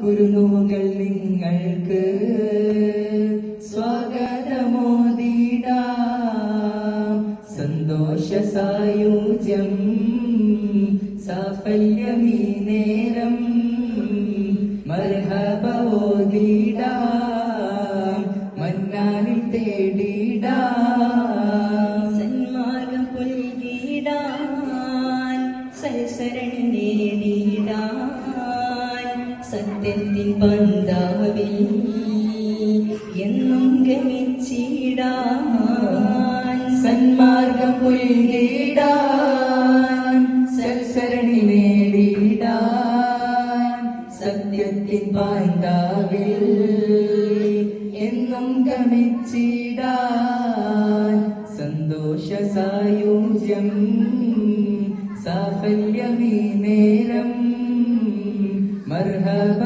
കുരുന്നുകൾ നിങ്ങൾക്ക് സ്വാഗതമോദിടാം. സന്തോഷ സായുജ്യം സാഫല്യമീ നേരം മർഹബ ഓതിടാം, മന്നാനിൽ തേടിടാം. സന്മാർഗം പുൽകിടാൻ സൽസരണി നേടിടാൻ സത്യത്തിൻ പന്താവിൽ എന്നും ഗമിച്ചിടാൻ. സന്മാർഗം പുൽകിടാൻ സൽസരണി നേടിടാൻ സത്യത്തിൻ പന്താവിൽ എന്നും ഗമിച്ചിടാൻ. സന്തോഷ സായുജ്യം സാഫല്യമീ നേരം മർഹബ